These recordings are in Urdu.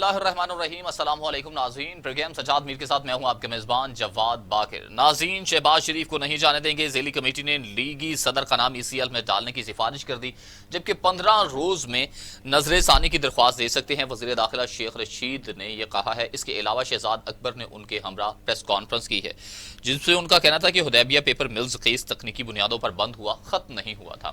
اللہ الرحمن الرحیم۔ السلام علیکم ناظرین، پروگرام سجاد میر کے ساتھ میں ہوں آپ کے میزبان جواد باقر۔ ناظرین، شہباز شریف کو نہیں جانے دیں گے، ذیلی کمیٹی نے لیگی صدر کا نام ECL میں ڈالنے کی سفارش کر دی، جبکہ 15 روز میں نظر ثانی کی درخواست دے سکتے ہیں۔ وزیر داخلہ شیخ رشید نے یہ کہا ہے۔ اس کے علاوہ شہزاد اکبر نے ان کے ہمراہ پریس کانفرنس کی ہے، جس سے ان کا کہنا تھا کہ حدیبیہ پیپر ملز کیس تکنیکی بنیادوں پر بند ہوا، ختم نہیں ہوا تھا،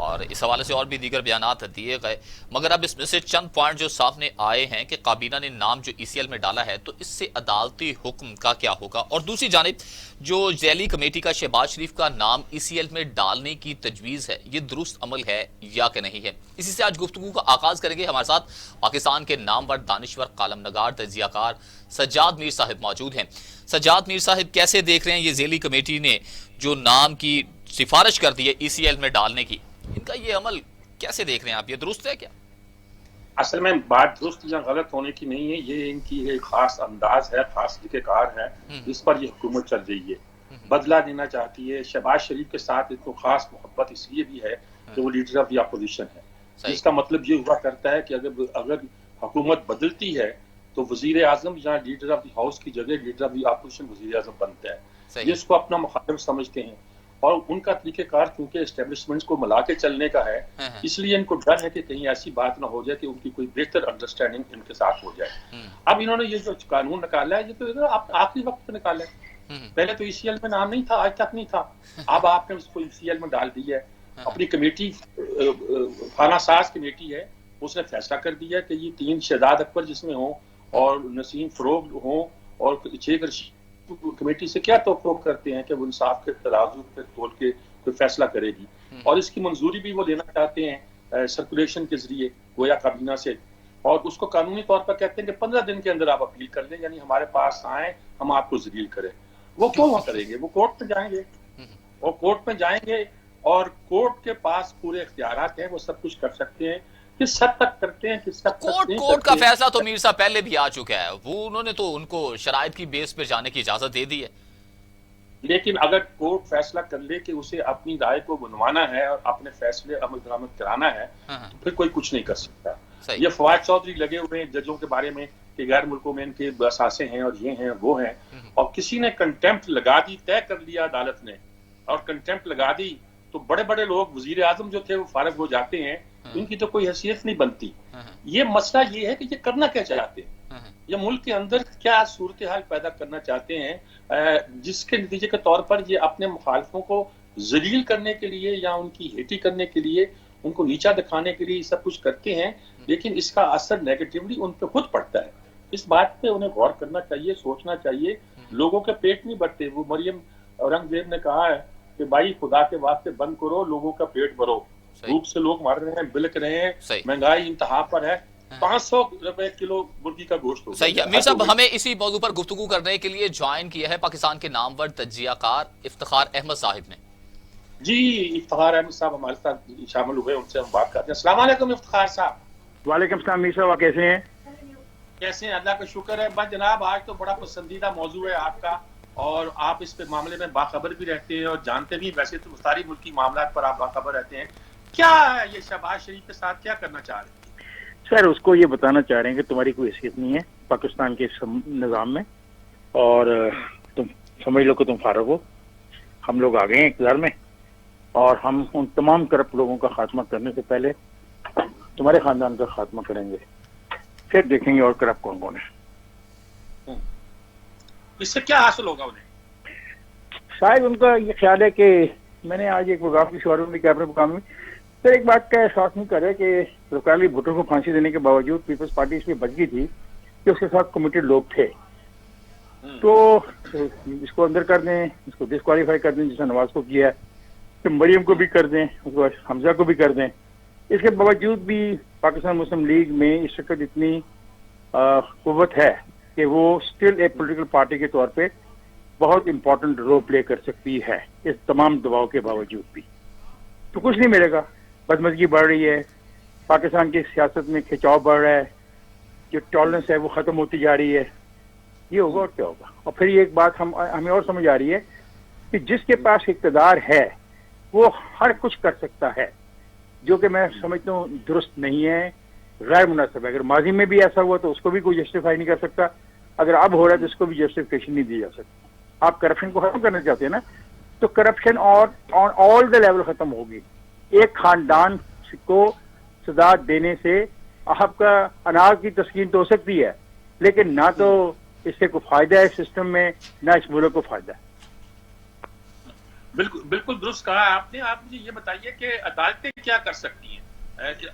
اور اس حوالے سے اور بھی دیگر بیانات دیے گئے۔ مگر اب اس میں سے چند پوائنٹ جو سامنے آئے ہیں کہ کابینہ نے نام جو ECL میں ڈالا ہے تو اس سے عدالتی حکم کا کیا ہوگا، اور دوسری جانب جو ذیلی کمیٹی کا شہباز شریف کا نام ECL میں ڈالنے کی تجویز ہے، یہ درست عمل ہے یا کہ نہیں ہے۔ اسی سے آج گفتگو کا آغاز کریں گے۔ ہمارے ساتھ پاکستان کے نامور دانشور، کالم نگار، تجزیہ کار سجاد میر صاحب موجود ہیں۔ سجاد میر صاحب، کیسے دیکھ رہے ہیں یہ ذیلی کمیٹی نے جو نام کی سفارش کر دی ہے ECL میں ڈالنے کی، ان کا یہ عمل کیسے دیکھ رہے ہیں آپ؟ یہ درست ہے کیا؟ اصل میں بات درست یا غلط ہونے کی نہیں ہے، یہ ان کی ایک خاص انداز ہے، خاص طریقہ کار ہے جس پر یہ حکومت چل رہی ہے، بدلہ دینا چاہتی ہے۔ شہباز شریف کے ساتھ ان کو خاص محبت اس لیے بھی ہے کہ وہ لیڈر آف دی اپوزیشن ہے، جس کا مطلب یہ ہوا کرتا ہے کہ اگر حکومت بدلتی ہے تو وزیر اعظم یا لیڈر آف دی ہاؤس کی جگہ لیڈر آف دی اپوزیشن وزیر اعظم بنتا ہے۔ یہ اس کو اپنا مخالف سمجھتے ہیں، اور ان کا طریقہ کار چونکہ اسٹیبلشمنٹ کو ملا کے چلنے کا ہے، اس لیے ان کو ڈر ہے کہ کہیں ایسی بات نہ ہو جائے کہ ان کی کوئی بہتر انڈرسٹینڈنگ ان کے ساتھ ہو جائے۔ اب انہوں نے یہ جو قانون نکالا ہے، یہ تو آخری وقت پہ نکالا ہے، پہلے تو ECL میں نام نہیں تھا، آج تک نہیں تھا، اب آپ نے اس کو ECL میں ڈال دیا ہے۔ اپنی کمیٹی، خانہ ساز کمیٹی ہے، اس نے فیصلہ کر دیا کہ یہ 3 شہزاد اکبر جس میں ہوں اور نسیم فروغ ہوں، اور شیخ رشید کمیٹی سے کیا توقع کرتے ہیں کہ وہ انصاف کے ترازو پہ تول کے کوئی فیصلہ کرے گی، اور اس کی منظوری بھی وہ دینا چاہتے ہیں سرکولیشن کے ذریعے گویا کابینہ سے، اور اس کو قانونی طور پر کہتے ہیں کہ 15 دن کے اندر آپ اپیل کر لیں، یعنی ہمارے پاس آئیں، ہم آپ کو ذلیل کریں۔ وہ کیوں وہاں کریں گے؟ وہ کورٹ میں جائیں گے، اور کورٹ میں جائیں گے، اور کورٹ کے پاس پورے اختیارات ہیں، وہ سب کچھ کر سکتے ہیں۔ کس حد تک کرتے ہیں، کس حد تک نہیں کورٹ کا کرتے ہیں، فیصلہ تو میر صاحب پہلے بھی آ چکا ہے، وہ انہوں نے تو ان کو شرائط کی بیس پہ جانے کی اجازت دے دی ہے۔ لیکن اگر کورٹ فیصلہ کر لے کہ اسے اپنی رائے کو منوانا ہے اور اپنے فیصلے عمل درآمد کرانا ہے، تو پھر کوئی کچھ نہیں کر سکتا۔ یہ فواد چودھری لگے ہوئے ہیں ججوں کے بارے میں کہ غیر ملکوں میں ان کے اثاثے ہیں اور یہ ہیں وہ ہیں، اور کسی نے کنٹیمپٹ لگا دی، طے کر لیا عدالت نے، اور کنٹیمپٹ لگا دی تو بڑے بڑے لوگ، وزیر اعظم جو تھے وہ فارغ ہو جاتے ہیں، ان کی تو کوئی حیثیت نہیں بنتی۔ یہ مسئلہ یہ ہے کہ یہ کرنا کیا چاہتے ہیں، یہ ملک کے اندر کیا صورتحال پیدا کرنا چاہتے ہیں، جس کے نتیجے کے طور پر یہ اپنے مخالفوں کو ذلیل کرنے کے لیے یا ان کی ہیٹی کرنے کے لیے، ان کو نیچا دکھانے کے لیے سب کچھ کرتے ہیں، لیکن اس کا اثر نیگیٹیولی ان پہ خود پڑتا ہے۔ اس بات پہ انہیں غور کرنا چاہیے، سوچنا چاہیے۔ لوگوں کے پیٹ نہیں بھرتے۔ وہ مریم اورنگزیب نے کہا ہے کہ بھائی خدا کے واسطے بند کرو، لوگوں کا پیٹ بھرو، بھوک سے لوگ مر رہے ہیں، بلک رہے ہیں، مہنگائی انتہا پر ہے، 500 روپے کلو مرغی کا گوشت ہو گیا۔ صحیح ہے میر صاحب، ہمیں اسی موضوع پر گفتگو کرنے کے لیے جوائن کیا ہے پاکستان کے نامور تجزیہ کار افتخار احمد صاحب نے۔ جی، افتخار احمد صاحب ہمارے ساتھ شامل ہوئے، ان سے ہم بات کرتے ہیں۔ السلام علیکم افتخار صاحب۔ وعلیکم السلام میر صاحب، کیسے ہیں؟ کیسے ہیں؟ اللہ کا شکر ہے۔ بس جناب، آج تو بڑا پسندیدہ موضوع ہے آپ کا، اور آپ اس پہ معاملے میں باخبر بھی رہتے ہیں اور جانتے بھی، ویسے تو ساری ملکی معاملات پر آپ باخبر رہتے ہیں۔ کیا ہے یہ شہباز شریف کے ساتھ کیا کرنا چاہ رہے ہیں؟ سر، اس کو یہ بتانا چاہ رہے ہیں کہ تمہاری کوئی حیثیت نہیں ہے پاکستان کے نظام میں، اور تم سمجھ لو کہ تم فارغ ہو۔ ہم لوگ آ گئے ہیں اقتدار میں، اور ہم ان تمام کرپٹ لوگوں کا خاتمہ کرنے سے پہلے تمہارے خاندان کا خاتمہ کریں گے، پھر دیکھیں گے اور کرپٹ کون کون ہے۔ اس سے کیا حاصل ہوگا انہیں؟ شاید ان کا یہ خیال ہے کہ میں نے آج ایک پروگرام کی شعور میں کیبنٹ پروگرام میں سر ایک بات کا احساس نہیں کر رہے کہ رکالی بھٹو کو پھانسی دینے کے باوجود پیپلز پارٹی اس میں بچ گئی تھی کہ اس کے ساتھ کمیٹڈ لوگ تھے، تو اس کو اندر کر دیں، اس کو ڈسکوالیفائی کر دیں، جس نے نواز کو کیا ہے، پھر مریم کو بھی کر دیں، اس کو حمزہ کو بھی کر دیں۔ اس کے باوجود بھی پاکستان مسلم لیگ میں اس وقت اتنی قوت ہے کہ وہ اسٹل ایک پولیٹیکل پارٹی کے طور پہ بہت امپورٹنٹ رول پلے کر سکتی ہے، اس تمام دباؤ کے باوجود بھی۔ تو کچھ نہیں ملے گا، بدمزگی بڑھ رہی ہے، پاکستان کی سیاست میں کھچاؤ بڑھ رہا ہے، جو ٹالرنس ہے وہ ختم ہوتی جا رہی ہے۔ یہ ہوگا اور کیا ہوگا؟ اور پھر یہ ایک بات ہمیں اور سمجھ آ رہی ہے کہ جس کے پاس اقتدار ہے وہ ہر کچھ کر سکتا ہے، جو کہ میں سمجھتا ہوں درست نہیں ہے۔ غیر مناسب ہے. اگر ماضی میں بھی ایسا ہوا تو اس کو بھی کوئی جسٹیفائی نہیں کر سکتا, اگر اب ہو رہا ہے تو اس کو بھی جسٹیفیکیشن نہیں دی جا سکتی. آپ کرپشن کو ختم کرنا چاہتے ہیں نا, تو کرپشن اور آن آل دا لیول ختم ہوگی. ایک خاندان کو سزا دینے سے آپ کا اناج کی تسکین تو ہو سکتی ہے, لیکن نہ تو اس سے کوئی فائدہ ہے سسٹم میں, نہ اس ملک کو فائدہ ہے. بالکل بالکل درست کہا آپ نے. آپ مجھے یہ بتائیے کہ عدالتیں کیا کر سکتی ہیں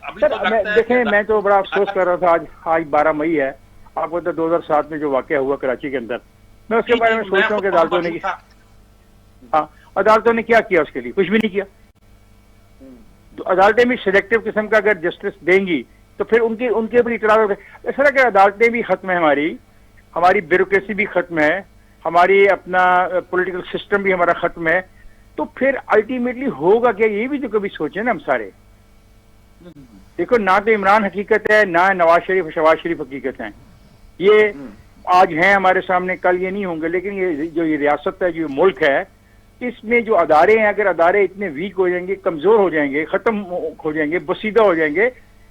ابھی تو لگتا ہے. دیکھیں, میں تو بڑا افسوس کر رہا تھا, آج 12 مئی ہے, آپ کو تو 2007 میں جو واقعہ ہوا کراچی کے اندر, میں اس کے بارے میں سوچ رہا ہوں کہ عدالتوں نے کیا کیا اس کے لیے, کچھ بھی نہیں کیا. تو عدالتیں بھی سلیکٹو قسم کا اگر جسٹس دیں گی تو پھر ان کے اوپر اعتراض ہوگا. اس طرح کہ عدالتیں بھی ختم ہیں, ہماری بیوروکریسی بھی ختم ہے, ہماری اپنا پولیٹیکل سسٹم بھی ہمارا ختم ہے, تو پھر الٹیمیٹلی ہوگا کیا, یہ بھی تو کبھی سوچیں نا ہم سارے. دیکھو, نہ تو عمران حقیقت ہے, نہ نواز شریف اور شہباز شریف حقیقت ہیں. یہ آج ہیں ہمارے سامنے, کل یہ نہیں ہوں گے. لیکن یہ جو یہ ریاست ہے, جو ملک ہے, اس میں جو ادارے ہیں, اگر ادارے اتنے ویک ہو جائیں گے, کمزور ہو جائیں گے, ختم ہو جائیں گے, بسیدہ ہو جائیں گے,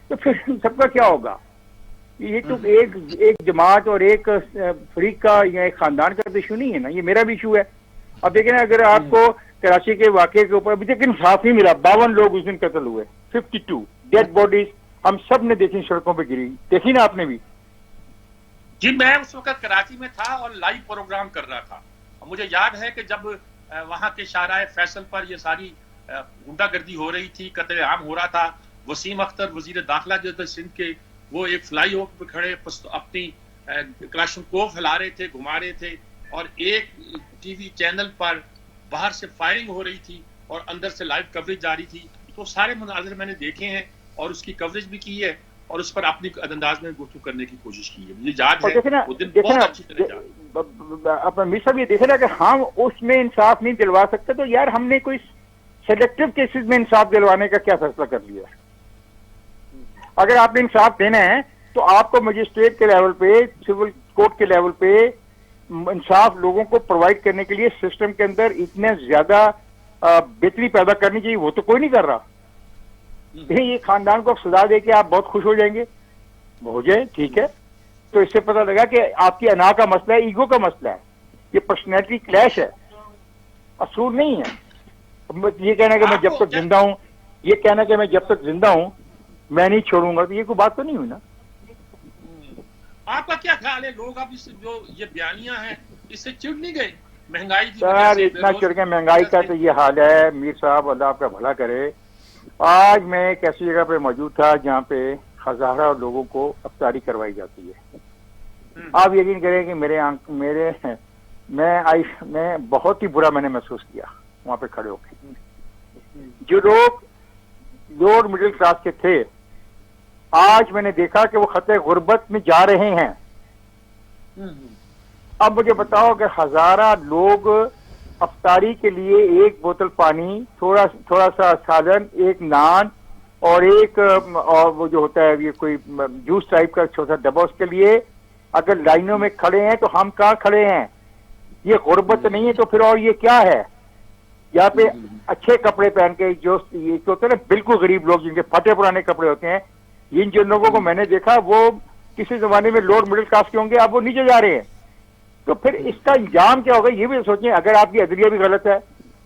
تو پھر سب کا کیا ہوگا. یہ تو ایک جماعت اور ایک فریق کا یا ایک خاندان کا ایشو نہیں ہے نا, یہ میرا بھی ایشو ہے. اب دیکھیں نا, اگر آپ کو کراچی کے واقعے کے اوپر ابھی تک انصاف نہیں ملا, 52 لوگ اس دن قتل ہوئے, 52 ڈیڈ باڈیز ہم سب نے دیکھی, سڑکوں پہ گری, دیکھی نا آپ نے بھی. جی, میں اس وقت کراچی میں تھا اور لائیو پروگرام کر رہا تھا. مجھے یاد ہے کہ جب وہاں کے شاہراہ فیصل پر یہ ساری غنڈہ گردی ہو رہی تھی, قتل عام ہو رہا تھا, وسیم اختر وزیر داخلہ جو تھے سندھ کے, وہ ایک فلائی اوور پہ کھڑے اپنی کلاشنکوف ہلا رہے تھے, گھما رہے تھے, اور ایک ٹی وی چینل پر باہر سے فائرنگ ہو رہی تھی اور اندر سے لائیو کوریج جاری تھی. تو سارے مناظر میں نے دیکھے ہیں اور اس کی کوریج بھی کی ہے, اور اس پر اپنی انداز میں گفتگو کرنے کی کوشش کی ہے. مجھے یاد ہے وہ دن بہت اچھی طرح. اپنا میر صاحب یہ دیکھے نا کہ ہم اس میں انصاف نہیں دلوا سکتے, تو یار ہم نے کوئی سلیکٹو کیسز میں انصاف دلوانے کا کیا فیصلہ کر لیا. اگر آپ نے انصاف دینا ہے تو آپ کو مجسٹریٹ کے لیول پہ, سول کورٹ کے لیول پہ انصاف لوگوں کو پرووائڈ کرنے کے لیے سسٹم کے اندر اتنے زیادہ بہتری پیدا کرنی چاہیے. وہ تو کوئی نہیں کر رہا. یہ خاندان کو سزا دے کے آپ بہت خوش ہو جائیں گے, ہو جائیں, ٹھیک ہے, تو اس سے پتہ لگا کہ آپ کی انا کا مسئلہ ہے, ایگو کا مسئلہ ہے, یہ پرسنالٹی کلیش ہے, اصول نہیں ہے. یہ کہنا کہ میں جب تک زندہ ہوں, یہ کہنا کہ میں جب تک زندہ ہوں میں نہیں چھوڑوں گا, تو یہ کوئی بات تو نہیں ہوئی نا. آپ کا کیا خیال ہے, لوگ اب اس جو یہ بیانیاں ہیں اس سے چڑ نہیں گئے مہنگائی کی وجہ سے؟ اتنا چڑھ گئے مہنگائی کا تو یہ حال ہے میر صاحب, اللہ آپ کا بھلا کرے. آج میں ایک ایسی جگہ پہ موجود تھا جہاں پہ ہزاروں لوگوں کو افطاری کروائی جاتی ہے. آپ یقین کریں کہ میں بہت ہی برا میں نے محسوس کیا وہاں پہ کھڑے ہو کے. جو لوگ لوور مڈل کلاس کے تھے, آج میں نے دیکھا کہ وہ خطے غربت میں جا رہے ہیں. اب مجھے بتاؤ کہ ہزارہ لوگ افطاری کے لیے ایک بوتل پانی, تھوڑا سا سالن, ایک نان اور ایک اور وہ جو ہوتا ہے یہ کوئی جوس ٹائپ کا چھوٹا ڈبا, اس کے لیے اگر لائنوں میں کھڑے ہیں تو ہم کہاں کھڑے ہیں؟ یہ غربت نہیں ہے تو پھر اور یہ کیا ہے؟ یہاں پہ اچھے کپڑے پہن کے جو ہوتے ہیں نا بالکل غریب لوگ جن کے پھٹے پرانے کپڑے ہوتے ہیں, جن لوگوں کو میں نے دیکھا وہ کسی زمانے میں لوور مڈل کلاس کے ہوں گے, اب وہ نیچے جا رہے ہیں. تو پھر اس کا انجام کیا ہوگا یہ بھی سوچیں. اگر آپ کی عدلیہ بھی غلط ہے,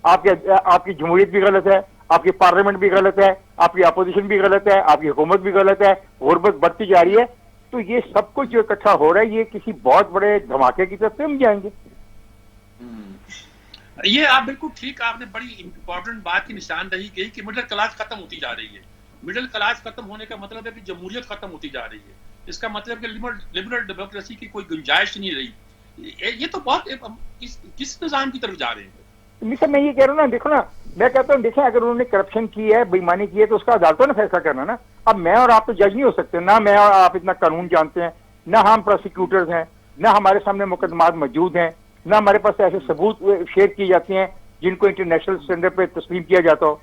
آپ کی جمہوریت بھی غلط ہے, آپ کی پارلیمنٹ بھی غلط ہے, آپ کی اپوزیشن بھی غلط ہے, آپ کی حکومت بھی غلط ہے, غربت بڑھتی جا رہی ہے, تو یہ سب کچھ جو اکٹھا ہو رہا ہے یہ کسی بہت بڑے دھماکے کی طرف سے ہم جائیں گے. یہ آپ بالکل ٹھیک, آپ نے بڑی امپورٹنٹ بات کی نشاندہی کی کہ مڈل کلاس ختم ہوتی جا رہی ہے. مڈل کلاس ختم ہونے کا مطلب ہے کہ جمہوریت ختم ہوتی جا رہی ہے. اس کا مطلب کہ لبرل ڈیموکریسی کی کوئی گنجائش نہیں رہی. یہ تو بہت کس نظام کی طرف جا رہے ہیں؟ مثلا میں یہ کہہ رہا ہوں نا, دیکھو نا, میں کہتا ہوں دیکھیں اگر انہوں نے کرپشن کی ہے, بےایمانی کی ہے, تو اس کا عدالتوں نے فیصلہ کرنا نا. اب میں اور آپ تو جج نہیں ہو سکتے, نہ میں اور آپ اتنا قانون جانتے ہیں, نہ ہم پروسیکیوٹرز ہیں, نہ ہمارے سامنے مقدمات موجود ہیں, نہ ہمارے پاس ایسے ثبوت شیئر کی جاتی ہیں جن کو انٹرنیشنل اسٹینڈرڈ پہ تسلیم کیا جاتا ہو.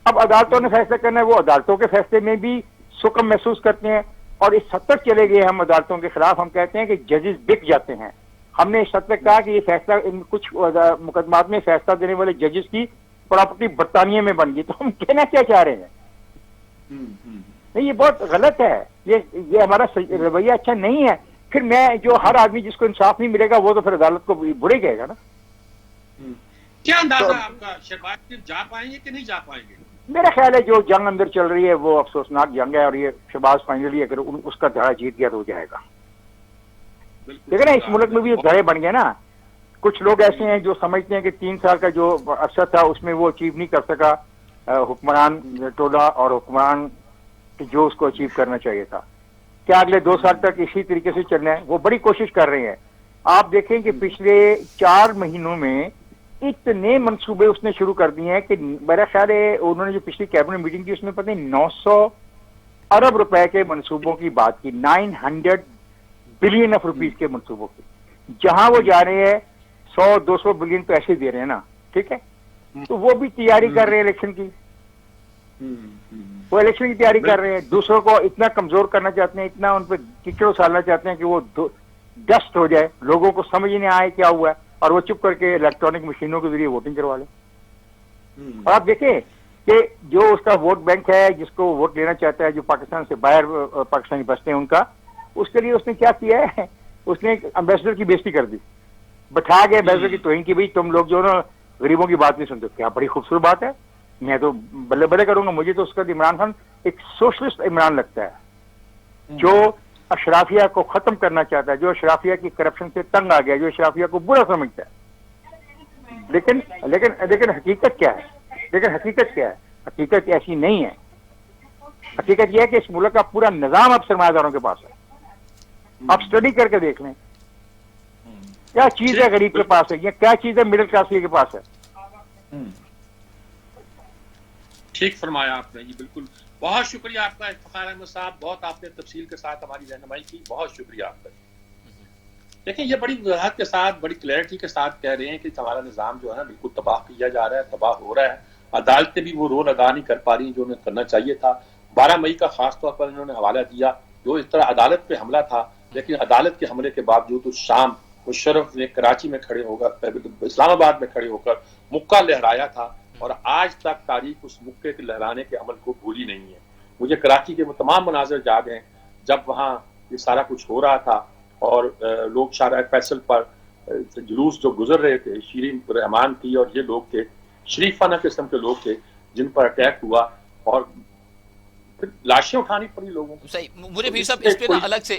اب عدالتوں نے فیصلہ کرنا ہے, وہ عدالتوں کے فیصلے میں بھی سکم محسوس کرتے ہیں, اور اس حد تک چلے گئے ہم عدالتوں کے خلاف, ہم کہتے ہیں کہ ججز بک جاتے ہیں. ہم نے اس حد تک کہا کہ یہ فیصلہ کچھ مقدمات میں فیصلہ دینے والے ججز کی پراپرٹی برطانیہ میں بن گئی. تو ہم کہنا کیا چاہ رہے ہیں؟ نہیں یہ بہت غلط ہے، یہ ہمارا رویہ اچھا نہیں ہے. پھر میں جو ہر آدمی جس کو انصاف نہیں ملے گا وہ تو پھر عدالت کو برے کہے گا نا. کیا اندازہ آپ کا شہباز شریف جا پائیں گے کہ نہیں جا پائیں گے؟ میرا خیال ہے جو جنگ اندر چل رہی ہے وہ افسوسناک جنگ ہے، اور یہ شہباز فائنلی اگر اس کا دھڑا جیت گیا تو ہو جائے گا. لیکن نا اس ملک میں بھی دھڑے بن گئے نا. کچھ لوگ ایسے ہیں جو سمجھتے ہیں کہ 3 سال کا جو عرصہ تھا اس میں وہ اچیو نہیں کر سکا حکمران ٹولہ اور حکمران جو اس کو اچیو کرنا چاہیے تھا. کیا اگلے 2 سال تک اسی طریقے سے چلنا ہے؟ وہ بڑی کوشش کر رہے ہیں. آپ دیکھیں کہ پچھلے 4 مہینوں میں اتنے منصوبے اس نے شروع کر دیے ہیں کہ میرا خیال ہے انہوں نے جو پچھلی کیبنٹ میٹنگ کی اس میں پتہ نہیں 900 ارب روپے کے منصوبوں کی بات کی، 900 بلین آف روپیز کے منصوبوں کی. جہاں وہ جا رہے ہیں 100-200 بلین تو ایسے دے رہے ہیں نا، ٹھیک ہے. تو وہ بھی تیاری کر رہے ہیں الیکشن کی، وہ الیکشن کی تیاری کر رہے ہیں. دوسروں کو اتنا کمزور کرنا چاہتے ہیں، اتنا ان پہ کیچڑ ڈالنا چاہتے ہیں کہ وہ ڈسٹ ہو جائے، لوگوں کو سمجھ نہیں آئے کیا ہوا ہے، اور وہ چپ کر کے الیکٹرانک مشینوں کے ذریعے ووٹنگ کروا لیں. اور آپ دیکھیں کہ جو اس کا ووٹ بینک ہے جس کو ووٹ لینا چاہتا ہے، جو پاکستان سے باہر پاکستانی بستے ہیں ان کا، اس کے لیے اس نے کیا کیا ہے، اس نے امبیسڈر کی بےزتی کر دی، بٹھا کے امبیسڈر کی توہین کی. بھائی تم لوگ جو نا غریبوں کی بات نہیں سنتے. کیا بڑی خوبصورت بات ہے، میں تو بلے بلے کروں گا. مجھے تو اس کا عمران خان ایک سوشلسٹ عمران لگتا ہے جو اشرافیہ کو ختم کرنا چاہتا ہے، جو اشرافیہ کی کرپشن سے تنگ آ گیا، جو اشرافیہ کو برا سمجھتا ہے. لیکن حقیقت کیا ہے؟ حقیقت ایسی نہیں ہے. حقیقت یہ ہے کہ اس ملک کا پورا نظام اب سرمایہ داروں کے پاس ہے. آپ اسٹڈی کر کے دیکھ لیں کیا چیز ہے غریب کے پاس ہے، یا کیا چیز ہے مڈل کلاس کے پاس ہے. ٹھیک فرمایا آپ نے جی، بالکل. بہت شکریہ آپ کا افتخار احمد صاحب، بہت آپ نے تفصیل کے ساتھ ہماری رہنمائی کی، بہت شکریہ آپ کا. دیکھیں یہ بڑی وضاحت کے ساتھ، بڑی کلیئرٹی کے ساتھ کہہ رہے ہیں کہ ہمارا نظام جو ہے نا بالکل تباہ کیا جا رہا ہے، تباہ ہو رہا ہے. عدالتیں بھی وہ رول ادا نہیں کر پا رہی جو انہیں کرنا چاہیے تھا. 12 مئی کا خاص طور پر انہوں نے حوالہ دیا جو اس طرح عدالت پہ حملہ تھا، لیکن عدالت کے حملے کے باوجود اس شام مشرف نے کراچی میں کھڑے ہو کر، اسلام آباد میں کھڑے ہو کر مکہ لہرایا تھا، اور آج تک تاریخ اس مکے کے لہرانے کے عمل کو بھولی نہیں ہے. مجھے کراچی کے وہ تمام مناظر یاد ہیں جب وہاں یہ سارا کچھ ہو رہا تھا، اور لوگ شارع فیصل پر جلوس جو گزر رہے تھے، شیرین رحمان تھی اور یہ لوگ تھے، شریفانہ قسم کے لوگ تھے جن پر اٹیک ہوا اور پھر لاشیں اٹھانی پڑی لوگوں کو. صحیح. مجھے پیر صاحب اس پہ نا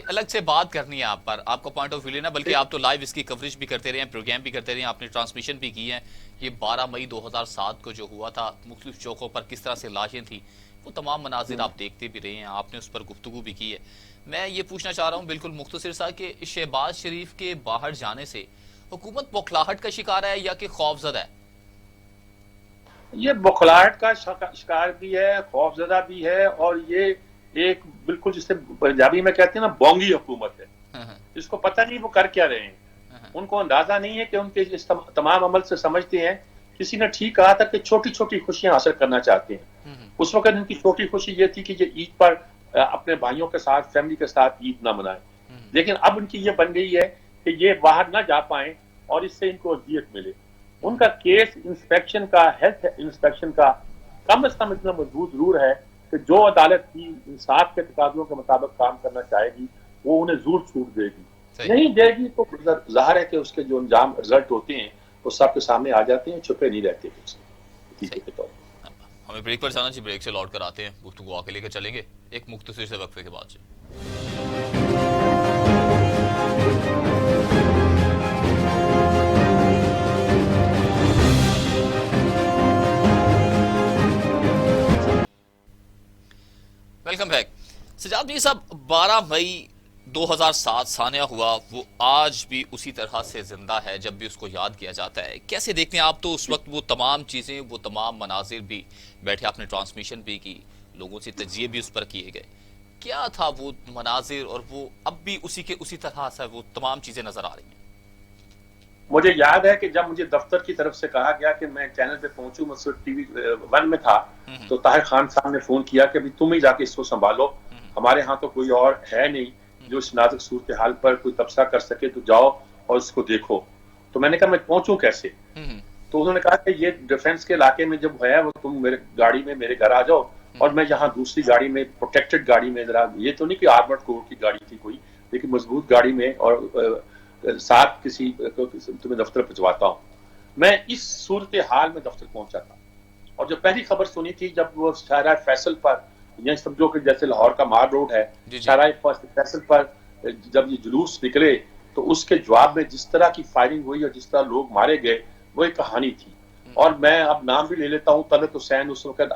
الگ سے بات کرنی ہے آپ پر، آپ کا پوائنٹ آف ویو لینا، بلکہ آپ تو لائیو اس کی کوریج بھی کرتے رہے ہیں، پروگرام بھی کرتے رہے ہیں، آپ نے ٹرانسمیشن بھی کی ہے. یہ 12 مئی 2007 کو جو ہوا تھا، مختلف چوکوں پر کس طرح سے لاشیں تھیں، وہ تمام مناظر آپ دیکھتے بھی رہے ہیں، آپ نے اس پر گفتگو بھی کی ہے. میں یہ پوچھنا چاہ رہا ہوں بالکل مختصر سا کہ شہباز شریف کے باہر جانے سے حکومت بوکھلاہٹ کا شکار ہے یا کہ خوف زدہ ہے؟ یہ بوکھلاہٹ کا شکار بھی ہے، خوف زدہ بھی ہے، اور یہ ایک بالکل جسے پنجابی میں کہتے ہیں نا بونگی حکومت ہے، جس کو پتہ نہیں وہ کر کیا رہے ہیں. ان کو اندازہ نہیں ہے کہ ان کے اس تمام عمل سے سمجھتے ہیں. کسی نے ٹھیک کہا تھا کہ چھوٹی چھوٹی خوشیاں حاصل کرنا چاہتے ہیں. اس وقت ان کی چھوٹی خوشی یہ تھی کہ یہ عید پر اپنے بھائیوں کے ساتھ، فیملی کے ساتھ عید نہ منائیں. لیکن اب ان کی یہ بن گئی ہے کہ یہ باہر نہ جا پائیں اور اس سے ان کو اذیت ملے. ان کا کیس انسپیکشن کا، ہیلتھ انسپیکشن کا کم از کم اتنا مضبوط ضرور ہے کہ جو عدالت کی انصاف کے تقاضوں کے مطابق کام کرنا چاہے گی وہ انہیں ضرور چھوٹ دے گی. نہیں دے گی تو ظاہر ہے کہ اس کے جو انجام رزلٹ ہوتے ہیں وہ سب کے سامنے آ جاتے ہیں، چھپے نہیں رہتے. ہمیں بریک پر جانا چاہیے، بریک سے لوٹ کر آتے ہیں، گفتگو آگے لے کر چلیں گے ایک مختصر سے وقفے کے بعد سے. Welcome back. سجاد میر صاحب، 12 مئی 2007 سانحہ ہوا، وہ آج بھی اسی طرح سے زندہ ہے جب بھی اس کو یاد کیا جاتا ہے. کیسے دیکھتے ہیں آپ؟ تو اس وقت وہ تمام چیزیں، وہ تمام مناظر بھی بیٹھے، آپ نے ٹرانسمیشن بھی کی، لوگوں سے تجزیے بھی اس پر کیے گئے. کیا تھا وہ مناظر، اور وہ اب بھی اسی طرح سے وہ تمام چیزیں نظر آ رہی ہیں؟ مجھے یاد ہے کہ جب مجھے دفتر کی طرف سے کہا گیا کہ میں چینل پہ پہنچوں، میں صرف ٹی وی 1 میں تھا، تو طاہر خان صاحب نے فون کیا کہ تم ہی جا کے اس کو سنبھالو، ہمارے ہاں تو کوئی اور ہے نہیں جو اس نازک صورتحال پر کوئی تبصرہ کر سکے، تو جاؤ اور اس کو دیکھو. تو میں نے کہا میں پہنچوں کیسے؟ تو انہوں نے کہا کہ یہ ڈیفنس کے علاقے میں جب ہے وہ، تم میرے گاڑی میں میرے گھر آ جاؤ، اور میں یہاں دوسری گاڑی میں پروٹیکٹڈ گاڑی میں ذرا یہ تو نہیں کہ آرمڈ کور کی گاڑی تھی کوئی لیکن مضبوط گاڑی میں اور ساتھ کسی تمہیں دفتر پہنچواتا ہوں. میں اس صورتحال میں دفتر پہنچا تھا اور جو پہلی خبر سنی تھی جب وہ شاہراہ فیصل پر یہ سمجھو کہ جیسے لاہور کا مار روڈ ہے شاہراہ فیصل پر جب یہ جلوس نکلے تو اس کے جواب میں جس طرح کی فائرنگ ہوئی اور جس طرح لوگ مارے گئے وہ ایک کہانی تھی. اور میں اب نام بھی لے لیتا ہوں طلعت حسین اس وقت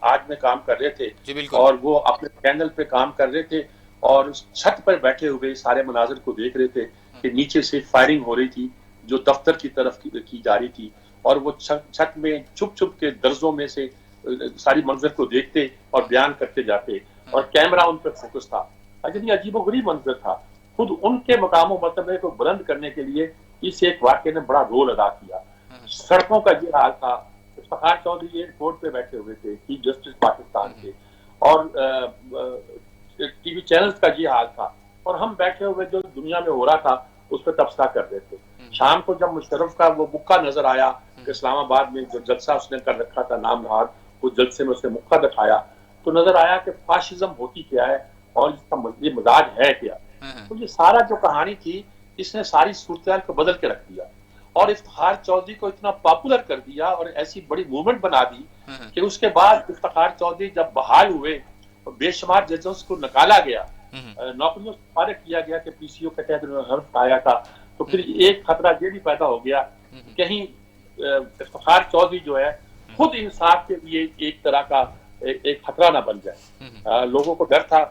آج میں کام کر رہے تھے اور وہ اپنے چینل پہ کام کر رہے تھے اور اس چھت پر بیٹھے ہوئے سارے مناظر کو دیکھ رہے تھے کہ نیچے سے فائرنگ ہو رہی تھی جو دفتر کی طرف کی جا رہی تھی اور وہ چھت میں چھپ چھپ کے درزوں میں سے ساری منظر کو دیکھتے اور بیان کرتے جاتے اور کیمرہ ان پر فوکس تھا. یہ عجیب و غریب منظر تھا. خود ان کے مقام و مرتبے کو بلند کرنے کے لیے اس ایک واقعے نے بڑا رول ادا کیا. سڑکوں کا یہ حال تھا. افتخار چودھری ایئرپورٹ پہ بیٹھے ہوئے تھے چیف جسٹس پاکستان کے اور ٹی وی چینلز کا یہ حال تھا اور ہم بیٹھے ہوئے جو دنیا میں ہو رہا تھا اس پہ تبصرہ کر رہے تھے. شام کو جب مشرف کا وہ مکہ نظر آیا کہ اسلام آباد میں جو جلسہ اس نے کر رکھا تھا نام نہاد اس جلسے میں اس نے مکہ دکھایا تو نظر آیا کہ فاشزم ہوتی کیا ہے اور اس کا یہ مزاج ہے کیا. تو یہ سارا جو کہانی تھی اس نے ساری صورتحال کو بدل کے رکھ دیا اور افتخار چودھری کو اتنا پاپولر کر دیا اور ایسی بڑی موومنٹ بنا دی کہ اس کے بعد افتخار چودھری جب بحال ہوئے بے شمار ججز کو نکالا گیا نوکریوں سے فارغ کیا گیا کہ پی سی او کے تحت حلف آیا تھا تو پھر ایک خطرہ یہ بھی پیدا ہو گیا کہیں افتخار چودھری جو ہے خود انصاف کے لیے ایک طرح کا ایک خطرہ نہ بن جائے. لوگوں کو ڈر تھا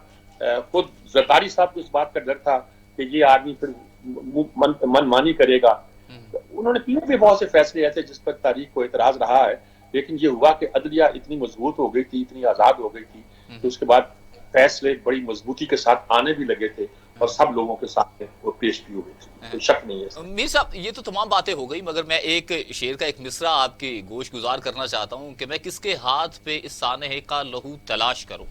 خود زرداری صاحب کو اس بات کا ڈر تھا کہ یہ آدمی پھر من مانی کرے گا. انہوں نے پیچھے بھی بہت سے فیصلے ایسے جس پر تاریخ کو اعتراض رہا ہے لیکن یہ ہوا کہ عدلیہ اتنی مضبوط ہو گئی تھی اتنی آزاد ہو گئی تھی کہ اس کے بعد فیصلے بڑی مضبوطی کے ساتھ آنے بھی لگے تھے اور سب لوگوں کے سامنے وہ پیش بھی ہوئے تھے. کوئی شک نہیں ہے. میر صاحب یہ تو تمام باتیں ہو گئی مگر میں ایک شعر کا ایک مصرع آپ کی گوش گزار کرنا چاہتا ہوں کہ میں کس کے ہاتھ پہ اس سانحے کا لہو تلاش کروں.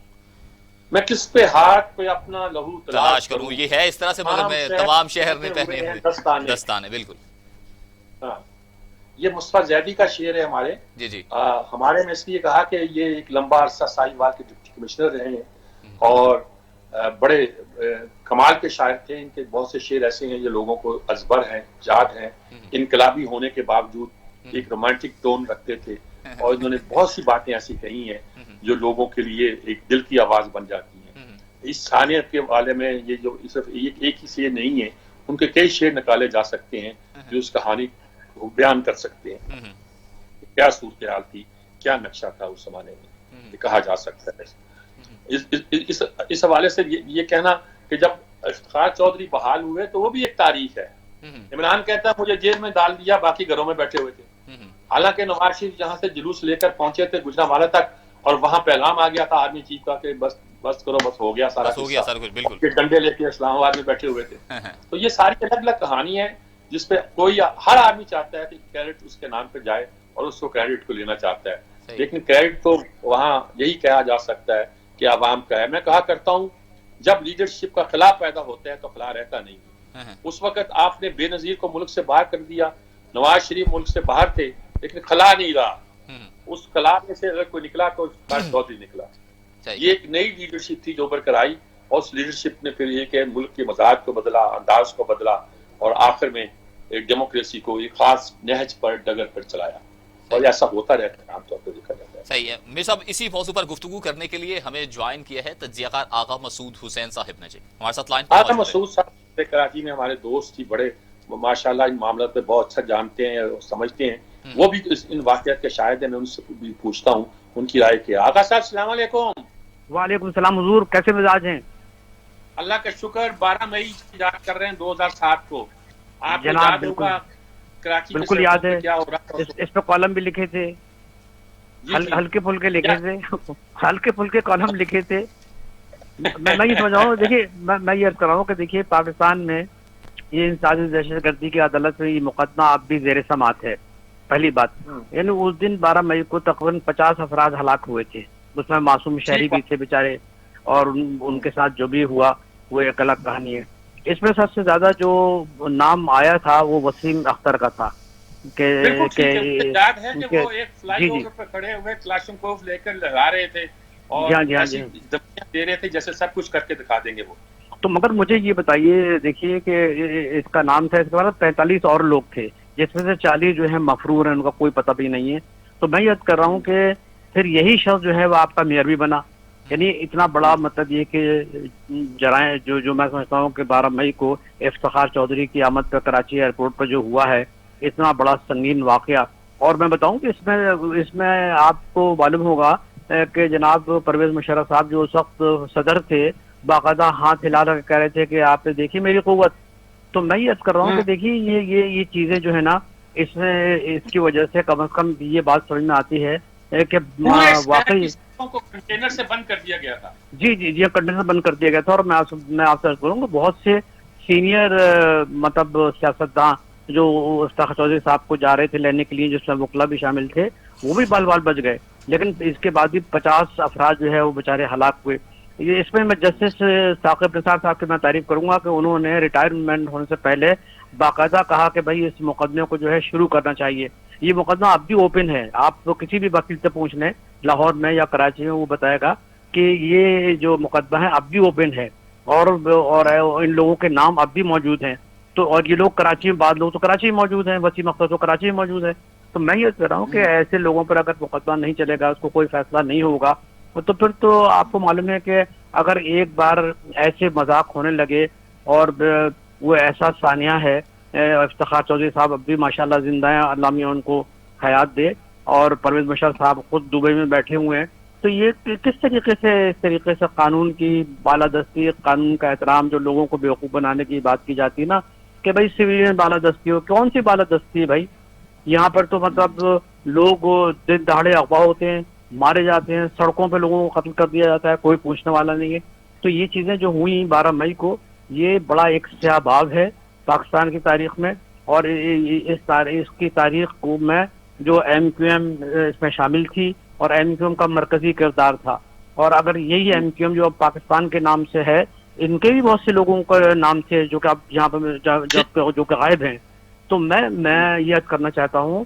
میں کس پہ ہاتھ پہ اپنا لہو تلاش کروں. یہ ہے اس طرح سے مگر میں تمام شہر نے پہنے ہوئے دستانے. بالکل یہ مصطفیٰ زیدی کا شعر ہے ہمارے. جی ہمارے میں اس لیے کہا کہ یہ ایک لمبا عرصہ ساہیوال کے ڈپٹی کمشنر رہے ہیں اور بڑے کمال کے شاعر تھے. ان کے بہت سے شعر ایسے ہیں جو لوگوں کو ازبر ہیں یاد ہیں. انقلابی ہونے کے باوجود ایک رومانٹک ٹون رکھتے تھے اور انہوں نے بہت سی باتیں ایسی کہی ہیں جو لوگوں کے لیے ایک دل کی آواز بن جاتی ہیں. اس سانحے کے والے میں یہ جو صرف ایک ہی شعر نہیں ہے ان کے کئی شعر نکالے جا سکتے ہیں جو اس کہانی کو بیان کر سکتے ہیں. کیا صورتحال تھی کیا نقشہ تھا اس زمانے میں یہ کہا جا سکتا ہے. اس حوالے سے یہ کہنا کہ جب افتخار چودھری بحال ہوئے تو وہ بھی ایک تاریخ ہے. عمران کہتا ہے مجھے جیل میں ڈال دیا باقی گھروں میں بیٹھے ہوئے تھے. حالانکہ نواز شریف جہاں سے جلوس لے کر پہنچے تھے گجرانوالہ تک اور وہاں پیغام آ گیا تھا آرمی چیف کا کہ بس کرو بس ہو گیا سارا کچھ. ڈنڈے لے کے اسلام آباد میں بیٹھے ہوئے تھے. تو یہ ساری الگ الگ کہانی ہے جس پہ کوئی ہر آدمی چاہتا ہے کہ کریڈٹ اس کے نام پہ جائے اور اس کو کریڈٹ کو لینا چاہتا ہے لیکن کریڈٹ تو وہاں یہی کہا جا سکتا ہے کہ عوام کا ہے. میں کہا کرتا ہوں جب لیڈرشپ کا خلا پیدا ہوتا ہے تو خلا رہتا نہیں. اس وقت آپ نے بے نظیر کو ملک سے باہر کر دیا. نواز شریف ملک سے باہر تھے لیکن خلا نہیں رہا. اس خلا میں سے اگر کوئی نکلا تو چودھری نکلا. یہ ایک نئی لیڈرشپ تھی جو ابھر کر آئی اور اس لیڈرشپ نے پھر یہ کہ ملک کے مزاج کو بدلا انداز کو بدلا اور آخر میں ایک ڈیموکریسی کو ایک خاص نہج پر ڈگر پر چلایا اور ایسا ہوتا رہتا ہے عام طور پر دیکھا جاتا ہے. صحیح ہے. میر صاحب اسی موضوع پر گفتگو کرنے کے لیے ہمیں جوائن کیا ہے تجزیہ کار آغا مسعود حسین صاحب نے. جی ہمارے ساتھ لائن آغا مسعود صاحب کراچی میں ہمارے دوست تھی بڑے ماشاءاللہ ان معاملات پہ بہت اچھا جانتے ہیں اور سمجھتے ہیں. وہ بھی ان واقعات کے شاہد ہیں. میں ان سے بھی پوچھتا ہوں ان کی رائے کیا. آغا صاحب السلام علیکم. وعلیکم السلام حضور کیسے مزاج ہیں؟ اللہ کا شکر. 12 مئی کی یاد کر رہے ہیں 2007 کو. آپ کو جناب یاد ہوگا کراچی بالکل یاد ہے. کیا ہو رہا تھا. اس پہ کالم بھی لکھے تھے ہلکے پھلکے لکھے تھے ہلکے پھلکے کالم لکھے تھے. میں یہ سمجھ رہا ہوں دیکھیے میں یہ عرض کر رہا ہوں کہ دیکھیے پاکستان میں یہ انسانی دہشت گردی کی عدالت میں یہ مقدمہ اب بھی زیر سماعت ہے. پہلی بات یعنی اس دن 12 مئی کو تقریباً 50 افراد ہلاک ہوئے تھے. اس میں معصوم شہری بھی تھے بیچارے اور ان کے ساتھ جو بھی ہوا وہ ایک الگ کہانی ہے. اس میں سب سے زیادہ جو نام آیا تھا وہ وسیم اختر کا تھا کہ یاد ہے کہ وہ ایک فلائی اوور پہ کھڑے ہوئے کلاشنکوف لے کر لگا رہے تھے اور ہاں جی، ہاں ایسی جی۔ دھمکیاں دے رہے تھے جیسے سب کچھ کر کے دکھا دیں گے وہ. تو مگر مجھے یہ بتائیے، دیکھیے کہ اس کا نام تھا، اس کے بعد 45 اور لوگ تھے جس میں سے 40 جو ہے مفرور ہیں، ان کا کوئی پتہ بھی نہیں ہے. تو میں یاد کر رہا ہوں کہ پھر یہی شخص جو ہے وہ آپ کا میئر بھی بنا. یعنی اتنا بڑا مطلب یہ کہ جرائم جو میں سمجھتا ہوں کہ 12 مئی کو افتخار چودھری کی آمد پہ کراچی ایئرپورٹ پہ جو ہوا ہے، اتنا بڑا سنگین واقعہ. اور میں بتاؤں کہ اس میں آپ کو معلوم ہوگا کہ جناب پرویز مشرف صاحب جو اس وقت صدر تھے، باقاعدہ ہاتھ ہلا کر کہہ رہے تھے کہ آپ نے دیکھی میری قوت. تو میں یہ عرض کر رہا ہوں کہ دیکھیے یہ چیزیں جو ہے نا، اس کی وجہ سے کم از کم یہ بات سمجھ میں آتی ہے کہ پورے شہر کی واقعی سڑکوں کو کنٹینر سے بند کر دیا گیا تھا. جی کنٹینر بند کر دیا گیا تھا. اور میں آپ سے عرض کروں کہ بہت سے سینئر مطلب سیاستداں جو افتخار چودھری صاحب کو جا رہے تھے لینے کے لیے، جس میں وکلا بھی شامل تھے، وہ بھی بال بال بچ گئے. لیکن اس کے بعد بھی 50 افراد جو ہے وہ بیچارے ہلاک ہوئے. اس میں جسٹس ثاقب نثار صاحب کی میں تعریف کروں گا کہ انہوں نے ریٹائرمنٹ ہونے سے پہلے باقاعدہ کہا کہ بھائی اس مقدمے کو جو ہے شروع کرنا چاہیے. یہ مقدمہ اب بھی اوپن ہے، آپ تو کسی بھی وکیل سے پوچھ لیں لاہور میں یا کراچی میں، وہ بتائے گا کہ یہ جو مقدمہ ہے اب بھی اوپن ہے، اور ان لوگوں کے نام اب بھی موجود ہیں. تو اور یہ لوگ کراچی میں، بعض لوگ تو کراچی میں موجود ہیں، وسیم اختر تو کراچی میں موجود ہے. تو میں یہ کہہ رہا ہوں کہ ایسے لوگوں پر اگر مقدمہ نہیں چلے گا، اس کو کوئی فیصلہ نہیں ہوگا، تو پھر تو آپ کو معلوم ہے کہ اگر ایک بار ایسے مذاق ہونے لگے، اور وہ ایسا ثانیہ ہے، افتخار چودھری صاحب اب بھی ماشاءاللہ زندہ ہیں، اللہ میاں ان کو حیات دے، اور پرویز مشرف صاحب خود دبئی میں بیٹھے ہوئے ہیں. تو یہ کس طریقے سے، اس طریقے سے قانون کی بالادستی، قانون کا احترام، جو لوگوں کو بیوقوف بنانے کی بات کی جاتی ہے نا کہ بھائی سویلین بالادستی ہو، کون سی بالادستی ہے بھائی؟ یہاں پر تو مطلب لوگ دن دہاڑے اغوا ہوتے ہیں، مارے جاتے ہیں، سڑکوں پہ لوگوں کو قتل کر دیا جاتا ہے، کوئی پوچھنے والا نہیں ہے. تو یہ چیزیں جو ہوئی 12 مئی کو، یہ بڑا ایک سیاہ باب ہے پاکستان کی تاریخ میں. اور اس کی تاریخ کو میں جو ایم کیو ایم اس میں شامل تھی، اور ایم کیو ایم کا مرکزی کردار تھا. اور اگر یہی ایم کیو ایم جو اب پاکستان کے نام سے ہے، ان کے بھی بہت سے لوگوں کا نام تھے جو کہ اب یہاں پہ جو کہ غائب ہیں. تو میں یہ عرض کرنا چاہتا ہوں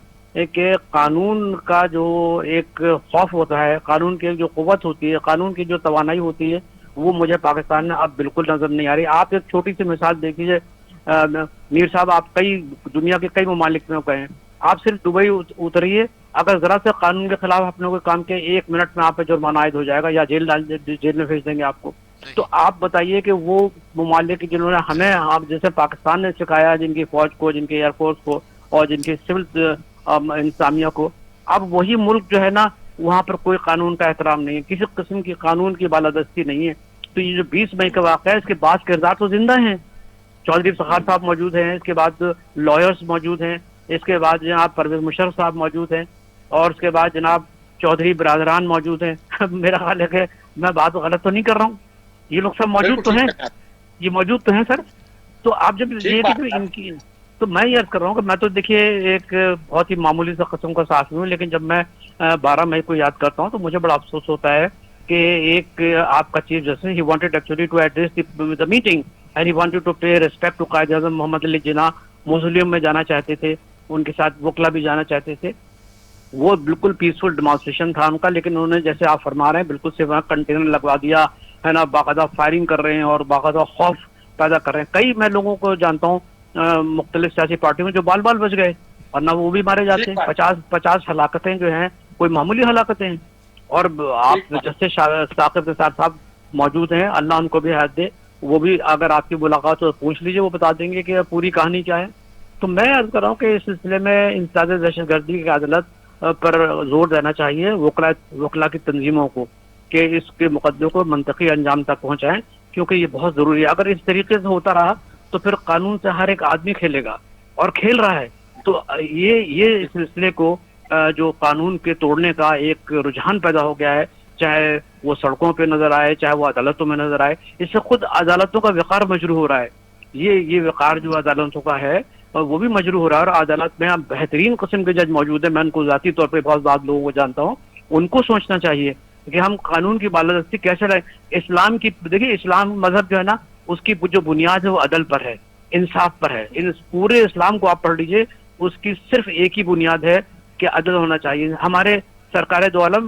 کہ قانون کا جو ایک خوف ہوتا ہے، قانون کی جو قوت ہوتی ہے، قانون کی جو توانائی ہوتی ہے، وہ مجھے پاکستان میں اب بالکل نظر نہیں آ رہی. آپ ایک چھوٹی سی مثال دیکھیے، میر صاحب آپ دنیا کے کئی ممالک میں گئے ہیں، آپ صرف دبئی اتریے، اگر ذرا سے قانون کے خلاف آپ نے کوئی کام کیا، 1 منٹ میں آپ پہ جرمانہ عائد ہو جائے گا، یا جیل میں بھیج دیں گے آپ کو. تو آپ بتائیے کہ وہ ممالک جنہوں نے ہمیں، آپ جیسے پاکستان نے سکھایا، جن کی فوج کو، جن کے ایئر فورس کو، اور جن کی سول انتظامیہ کو، اب وہی ملک جو ہے نا، وہاں پر کوئی قانون کا احترام نہیں ہے، کسی قسم کی قانون کی بالادستی نہیں ہے. تو یہ جو 20 مئی کا واقعہ ہے، اس کے بعض کردار تو زندہ ہیں. چودھری افتخار صاحب موجود ہیں، اس کے بعد لائرز موجود ہیں، اس کے بعد جناب پرویز مشرف صاحب موجود ہیں، اور اس کے بعد جناب چودھری برادران موجود ہیں. میرا خیال ہے کہ میں بات غلط تو نہیں کر رہا ہوں، یہ لوگ سب موجود تو ہیں، یہ موجود تو ہیں سر. تو آپ جب یہ کہ ان کی، تو میں یہ عرض کر رہا ہوں کہ میں تو دیکھیے ایک بہت ہی معمولی سے قسم کا صحافی ہوں، لیکن جب میں 12 مئی کو یاد کرتا ہوں تو مجھے بڑا افسوس ہوتا ہے کہ ایک آپ کا chief justice, he wanted actually to address the meeting and he wanted to pay respect to Quaid Azam محمد علی جناح. موزولیم میں جانا چاہتے تھے، ان کے ساتھ وکلا بھی جانا چاہتے تھے. وہ بالکل پیسفل ڈیمانسٹریشن تھا ان کا، لیکن انہوں نے جیسے آپ فرما رہے ہیں بالکل سے وہاں کنٹینر لگوا دیا ہے نا، باقاعدہ فائرنگ کر رہے ہیں اور باقاعدہ خوف پیدا کر رہے ہیں. کئی میں لوگوں کو جانتا ہوں مختلف سیاسی پارٹیوں میں جو بال بال بچ گئے، ورنہ وہ بھی مارے جاتے ہیں. 50 ہلاکتیں جو ہیں کوئی معمولی ہلاکتیں ہیں. اور آپ جسٹس ثاقب نثار صاحب موجود ہیں، اللہ ان کو بھی حیات دے، وہ بھی اگر آپ کی ملاقات ہو پوچھ لیجیے، وہ بتا دیں گے کہ پوری کہانی کیا ہے. تو میں عرض کر رہا ہوں کہ اس سلسلے میں انسداد دہشت گردی کی عدالت پر زور دینا چاہیے وکلا کی تنظیموں کو کہ اس کے مقدمے کو منطقی انجام تک پہنچائیں، کیونکہ یہ بہت ضروری ہے. اگر اس طریقے سے ہوتا رہا تو پھر قانون سے ہر ایک آدمی کھیلے گا، اور کھیل رہا ہے. تو یہ سلسلے کو جو قانون کے توڑنے کا ایک رجحان پیدا ہو گیا ہے، چاہے وہ سڑکوں پہ نظر آئے، چاہے وہ عدالتوں میں نظر آئے، اس سے خود عدالتوں کا وقار مجروح ہو رہا ہے. یہ وقار جو عدالتوں کا ہے وہ بھی مجروح ہو رہا ہے. اور عدالت میں بہترین قسم کے جج موجود ہیں، میں ان کو ذاتی طور پہ بہت زیادہ لوگوں کو جانتا ہوں. ان کو سوچنا چاہیے کہ ہم قانون کی بالادستی کیسے لائیں. اسلام کی دیکھیے، اسلام مذہب جو ہے نا، اس کی جو بنیاد ہے وہ عدل پر ہے، انصاف پر ہے. پورے اسلام کو آپ پڑھ لیجئے، اس کی صرف ایک ہی بنیاد ہے کہ عدل ہونا چاہیے. ہمارے سرکار دو عالم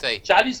40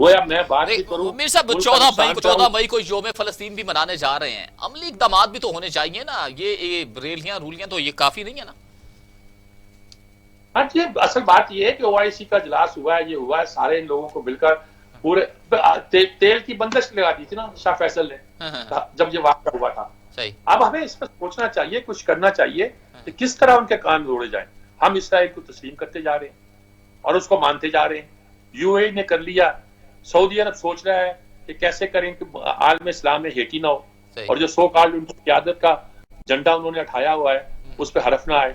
وہ اب میں بات بھی کروں میر صاحب 14 مئی کو یوم فلسطین بھی منانے جا رہے ہیں، عملی اقدامات بھی تو ہونے چاہیے نا، یہ ریلیاں رولیاں تو یہ کافی نہیں ہے نا؟ ہاں جی، اصل بات یہ ہے کہ OIC کا اجلاس ہوا ہے، یہ ہوا ہے، سارے لوگوں کو مل کر پورے تیل کی بندش لگا دی تھی نا شاہ فیصل نے جب یہ واقعہ ہوا تھا۔ صحیح۔ اب ہمیں اس پر سوچنا چاہیے، کچھ کرنا چاہیے کہ کس طرح ان کے کان روڑے جائیں۔ ہم اسرائیل کو تسلیم کرتے جا رہے ہیں اور اس کو مانتے جا رہے ہیں، UAE نے کر لیا، سعودی عرب سوچ رہا ہے کہ کیسے کریں کہ عالم اسلام میں ہیٹی نہ ہو، اور جو سو کالڈ ان کی قیادت کا جھنڈا انہوں نے اٹھایا ہوا ہے اس پہ حرف نہ آئے۔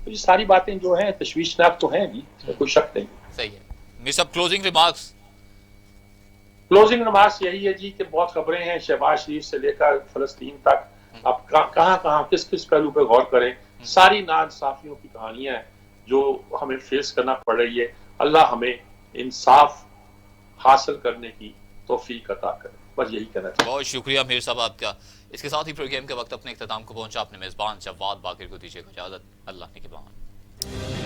تو یہ ساری باتیں جو ہیں تشویشناک تو ہیں جی، کوئی شک نہیں۔ صحیح ہے میر صاحب، کلوزنگ ریمارکس؟ کلوزنگ نماز یہی ہے جی کہ بہت خبریں ہیں شہباز شریف سے لے کر فلسطین تک، اب کہاں کہاں کس کس پہلو پہ غور کریں، ساری ناانصافیوں کی کہانیاں ہیں جو ہمیں فیس کرنا پڑ رہی ہے۔ اللہ ہمیں انصاف حاصل کرنے کی توفیق عطا کرے، بس یہی کہنا چاہیے۔ بہت شکریہ میر صاحب آپ کا۔ اس کے ساتھ ہی پروگرام کے وقت اپنے اختتام کو پہنچا، اپنے میزبان جواد باقر کو دیجیے اجازت، اللہ نگہبان۔